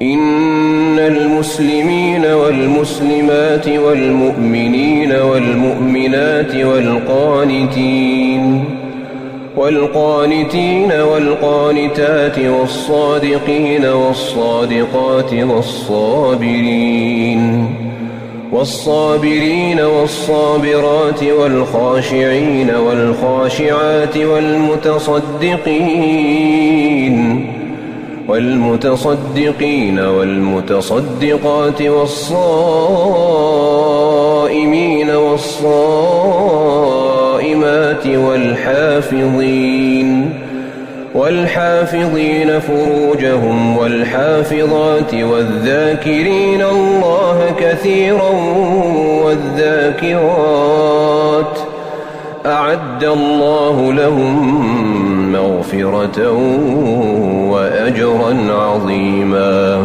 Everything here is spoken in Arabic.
إن المسلمين والمسلمات والمؤمنين والمؤمنات والقانتين والقانتات والصادقين والصادقات والصابرين والصابرات والخاشعين والخاشعات والمتصدقين والمتصدقات والصائمين والصائمات والحافظين فروجهم والحافظات والذاكرين الله كثيرا والذاكرات أعد الله لهم مغفرة وأجرا عظيما.